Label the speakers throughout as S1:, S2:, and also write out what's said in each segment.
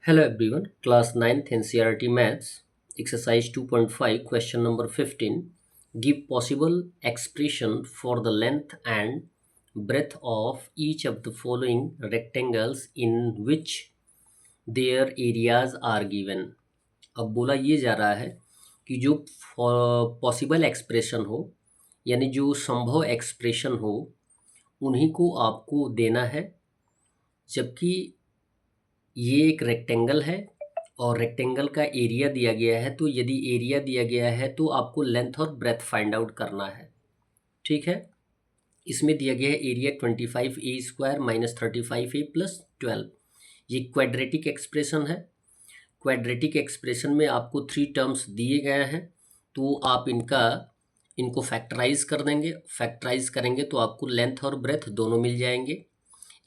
S1: Hello everyone, class 9th NCERT Maths, exercise 2.5, question number 15. Give possible expression for the length and breadth of each of the following rectangles in which their areas are given. अब बोला ये जा रहा है कि जो possible expression हो यानी जो संभव एक्सप्रेशन हो उन्हीं को आपको देना है, जबकि ये एक रेक्टेंगल है और रेक्टेंगल का एरिया दिया गया है। तो यदि एरिया दिया गया है तो आपको लेंथ और ब्रेथ फाइंड आउट करना है। ठीक है, इसमें दिया गया है area 25a² minus 35a plus 12। ये क्वाड्रेटिक एक्सप्रेशन है। क्वाड्रेटिक एक्सप्रेशन में आपको 3 टर्म्स दिए गए हैं, तो आप इनको फैक्टराइज कर देंगे। फैक्टराइज करेंगे तो आपको लेंथ और ब्रेथ दोनों मिल जाएंगे।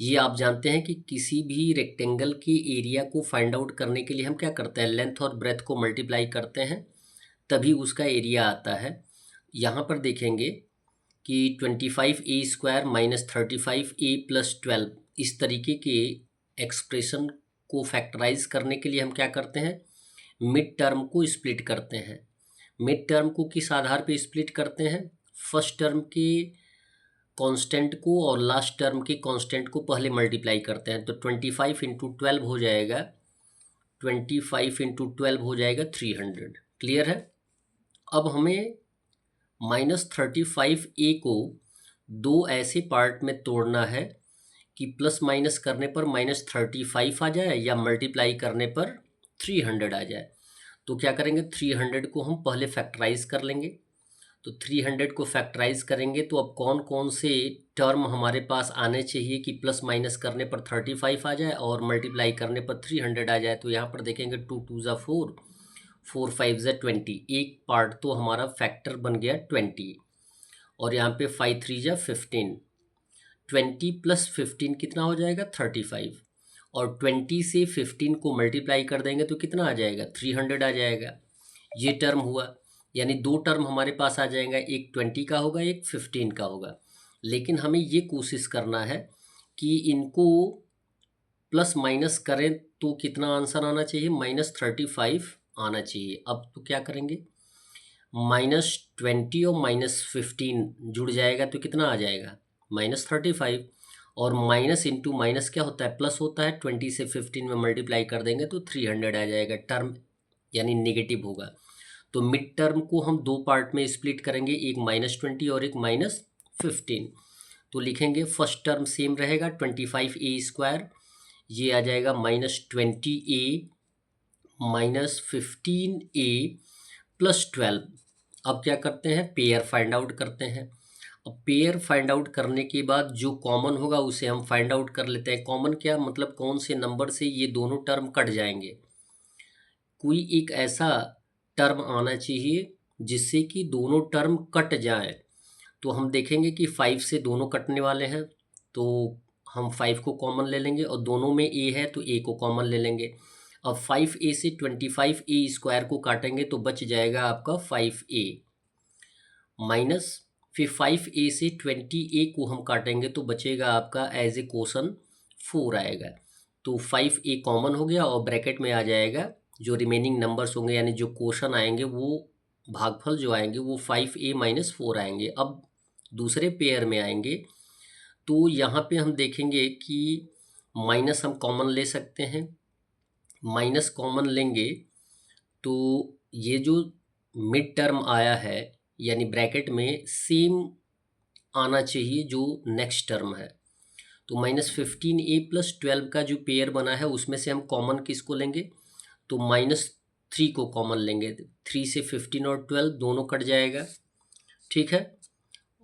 S1: ये आप जानते हैं कि किसी भी रेक्टेंगल के एरिया को फाइंड आउट करने के लिए हम क्या करते हैं, लेंथ और ब्रेथ को मल्टीप्लाई करते हैं, तभी उसका एरिया आता है। यहाँ पर देखेंगे कि 25a² माइनस 35a प्लस 12, इस तरीके के एक्सप्रेशन को फैक्टराइज करने के लिए हम क्या करते हैं, मिड टर्म को स्प्लिट करते हैं। मिड टर्म को किस आधार पे स्प्लिट करते हैं, फर्स्ट टर्म के कांस्टेंट को और लास्ट टर्म के कांस्टेंट को पहले मल्टीप्लाई करते हैं। तो 25 इंटू 12 हो जाएगा, 25 इंटू 12 हो जाएगा 300। क्लियर है। अब हमें -35a को दो ऐसे पार्ट में तोड़ना है कि प्लस माइनस करने पर -35 आ जाए या मल्टीप्लाई करने पर 300 आ जाए। तो क्या करेंगे, 300 को हम पहले फैक्टराइज कर लेंगे। तो 300 को फैक्टराइज करेंगे तो अब कौन कौन से टर्म हमारे पास आने चाहिए कि प्लस माइनस करने पर 35 आ जाए और मल्टीप्लाई करने पर 300 आ जाए। तो यहाँ पर देखेंगे 2 2 ज़ा 4, 4 5 ज़ा 20। एक पार्ट तो हमारा फैक्टर बन गया 20 और यहाँ पे 5 3 ज़ा 15। 20 प्लस 15 कितना हो जाएगा, 35। और 20 से 15 को मल्टीप्लाई कर देंगे तो कितना आ जाएगा, 300 आ जाएगा। ये टर्म हुआ, यानी दो टर्म हमारे पास आ जाएगा, एक 20 का होगा, एक 15 का होगा। लेकिन हमें ये कोशिश करना है कि इनको प्लस माइनस करें तो कितना आंसर आना चाहिए, -35 आना चाहिए। अब तो क्या करेंगे, -20 और -15 जुड़ जाएगा तो कितना आ जाएगा, -35। और माइनस इंटू माइनस क्या होता है, प्लस होता है। 20 से 15 में मल्टीप्लाई कर देंगे तो 300 आ जाएगा। टर्म यानी नेगेटिव होगा। तो मिड टर्म को हम दो पार्ट में स्प्लिट करेंगे, एक -20 और एक -15। तो लिखेंगे फर्स्ट टर्म सेम रहेगा 25a², ये आ जाएगा -20a माइनस 15a प्लस 12। अब क्या करते हैं, पेयर फाइंड आउट करते हैं। अब पेयर फाइंड आउट करने के बाद जो कॉमन होगा उसे हम फाइंड आउट कर लेते हैं। कॉमन क्या मतलब, कौन से नंबर से ये दोनों टर्म कट जाएंगे। कोई एक ऐसा टर्म आना चाहिए जिससे कि दोनों टर्म कट जाएं। तो हम देखेंगे कि 5 से दोनों कटने वाले हैं, तो हम 5 को कॉमन ले लेंगे और दोनों में a है तो a को कॉमन ले लेंगे। अब 5a से 25a² को काटेंगे तो बच जाएगा आपका 5a माइनस, फिर 5a से 20a को हम काटेंगे तो बचेगा आपका एज ए क्वेश्चन 4 आएगा। तो 5a कॉमन हो गया और ब्रैकेट में आ जाएगा जो रिमेनिंग नंबर्स होंगे, यानी जो क्वेश्चन आएंगे वो भागफल जो आएंगे वो 5a माइनस 4 आएंगे। अब दूसरे पेयर में आएंगे तो यहाँ पे हम देखेंगे कि माइनस हम कॉमन ले सकते हैं। माइनस कॉमन लेंगे तो ये जो मिड टर्म आया है यानी ब्रैकेट में सेम आना चाहिए जो नेक्स्ट टर्म है। तो -15a प्लस 12 का जो पेयर बना है उसमें से हम कॉमन किसको लेंगे, तो -3 को कॉमन लेंगे। 3 से 15 और 12 दोनों कट जाएगा। ठीक है,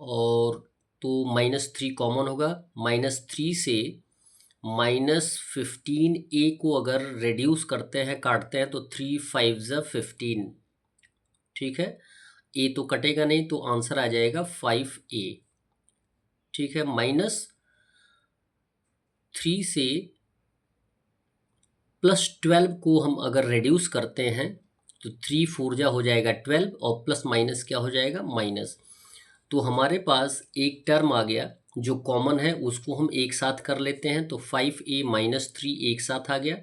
S1: और तो -3 कॉमन होगा। -3 से -15a को अगर रिड्यूस करते हैं, काटते हैं तो 3 5 ज़ा 15। ठीक है, a तो कटेगा नहीं तो आंसर आ जाएगा 5a। ठीक है, -3 से +12 को हम अगर रिड्यूस करते हैं तो 3 4 जा हो जाएगा 12 और प्लस माइनस क्या हो जाएगा, माइनस। तो हमारे पास एक टर्म आ गया जो कॉमन है, उसको हम एक साथ कर लेते हैं। तो 5a माइनस 3 एक साथ आ गया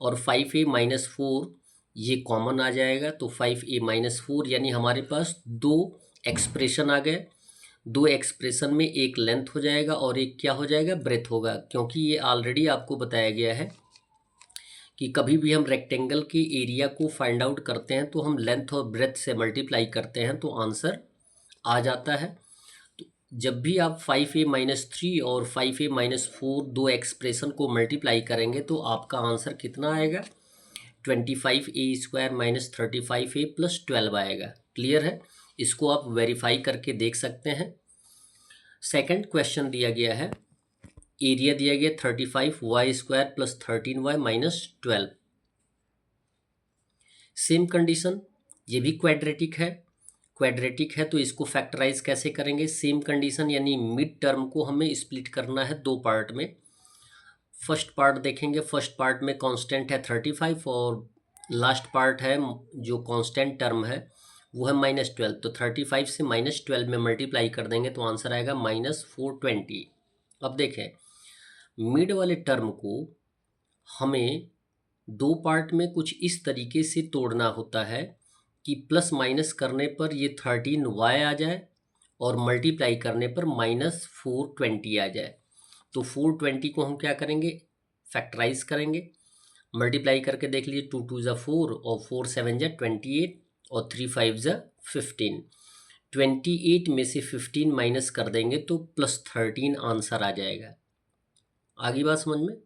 S1: और 5a-4 ये कॉमन आ जाएगा, तो 5a-4 यानी हमारे पास दो एक्सप्रेशन आ गए। दो एक्सप्रेशन में एक लेंथ हो जाएगा और एक क्या हो जाएगा, ब्रेथ होगा, क्योंकि ये ऑलरेडी आपको बताया गया है कि कभी भी हम रेक्टेंगल के एरिया को फाइंड आउट करते हैं तो हम लेंथ और ब्रेथ से मल्टीप्लाई करते हैं तो आंसर आ जाता है। तो जब भी आप 5a-3 और 5a-4 दो एक्सप्रेशन को मल्टीप्लाई करेंगे तो आपका आंसर कितना आएगा, 25a² - 35a + 12 आएगा। क्लियर है, इसको आप वेरीफाई करके देख सकते हैं। सेकंड क्वेश्चन दिया गया है, एरिया दिया गया 35y² + 13y - 12। सेम कंडीशन, ये भी क्वाड्रेटिक है। क्वाड्रेटिक है तो इसको फैक्टराइज कैसे करेंगे, सेम कंडीशन, यानी मिड टर्म को हमें स्प्लिट करना है दो पार्ट में। फर्स्ट पार्ट देखेंगे, फर्स्ट पार्ट में कांस्टेंट है 35 और लास्ट पार्ट है जो कांस्टेंट टर्म है वो है -12। तो 35 से -12 में मल्टीप्लाई कर देंगे तो आंसर आएगा -420। अब देखें, मिड वाले टर्म को हमें दो पार्ट में कुछ इस तरीके से तोड़ना होता है कि प्लस माइनस करने पर ये 13y आ जाए और मल्टीप्लाई करने पर -420 आ जाए। तो 420 को हम क्या करेंगे, फैक्टराइज करेंगे, मल्टीप्लाई करके देख लीजिए, 2 2 ज़ा 4 और 4 7 ज़ा 28 और 3 5 ज़ा 15। 28 में से 15 माइनस कर देंगे तो +13 आंसर आ जाएगा। आगे बात समझ में।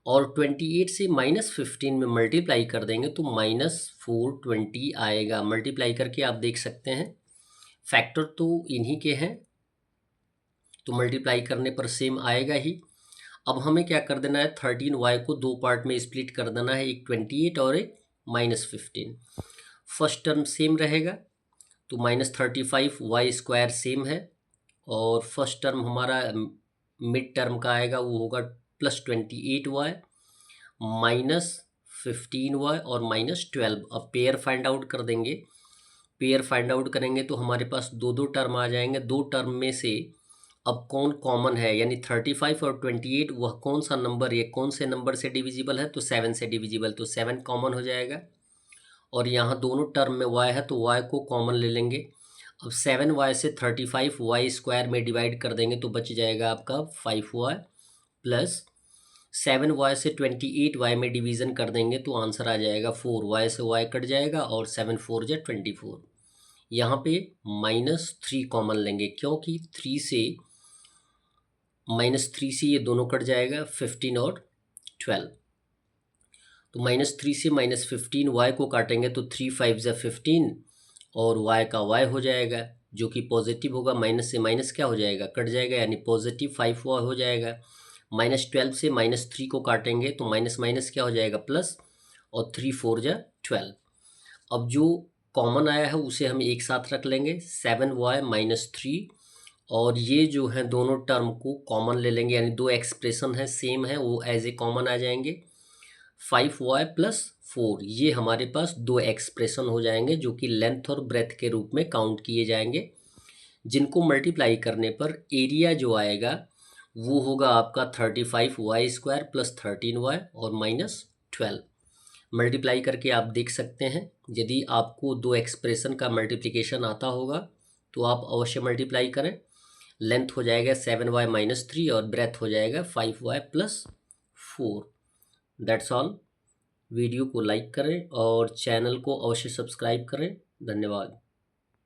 S1: और 28 से -15 में मल्टीप्लाई कर देंगे तो -420 आएगा। मल्टीप्लाई करके आप देख सकते हैं, फैक्टर तो इन्हीं के हैं तो मल्टीप्लाई करने पर सेम आएगा ही। अब हमें क्या कर देना है, 13y को दो पार्ट में स्प्लिट कर देना है, एक 28 और एक -15। फर्स्ट टर्म सेम रहेगा तो -35y² सेम है, और फर्स्ट टर्म हमारा मिड टर्म का आएगा वो होगा +28y -15y और -12। अब पेयर फाइंड आउट कर देंगे, पेयर फाइंड आउट करेंगे तो हमारे पास दो दो टर्म आ जाएंगे। दो टर्म में से अब कौन कॉमन है, यानी 35 और 28 वह कौन सा नंबर, ये कौन से नंबर से डिविजिबल है, तो 7 से डिविजिबल, तो 7 कॉमन हो जाएगा। और यहाँ दोनों टर्म में y है तो y को कॉमन ले लेंगे। अब 7y से 35y² में डिवाइड कर देंगे तो बच जाएगा आपका 5y, प्लस 7y से 28y में डिवीज़न कर देंगे तो आंसर आ जाएगा 4y से y कट जाएगा और 7 4 = 24। यहाँ पे -3 कॉमन लेंगे क्योंकि 3 से -3 से ये दोनों कट जाएगा, 15 और 12। तो -3 से -15 y को काटेंगे तो 3 5 ज़ा 15 और y का y हो जाएगा जो कि पॉजिटिव होगा। माइनस से माइनस क्या हो जाएगा, कट जाएगा, यानी पॉजिटिव 5y हो जाएगा। -12 से -3 को काटेंगे तो माइनस माइनस क्या हो जाएगा, प्लस, और 3 4 ज़ा 12। अब जो कॉमन आया है उसे हम एक साथ रख लेंगे, 7y - 3, और ये जो है दोनों टर्म को कॉमन ले लेंगे, यानी दो एक्सप्रेशन है सेम है वो एज ए कॉमन आ जाएंगे। 5y + 4 ये हमारे पास दो एक्सप्रेशन हो जाएंगे जो कि लेंथ और ब्रेथ के रूप में काउंट किए जाएंगे, जिनको मल्टीप्लाई करने पर एरिया जो आएगा वो होगा आपका 35y² + 13y और -12। मल्टीप्लाई करके आप देख सकते हैं, यदि आपको दो एक्सप्रेशन का मल्टीप्लिकेशन आता होगा तो आप अवश्य मल्टीप्लाई करें। लेंथ हो जाएगा 7y - 3 और ब्रेथ हो जाएगा 5y + 4। That's all. वीडियो को लाइक करें और चैनल को अवश्य सब्सक्राइब करें। धन्यवाद।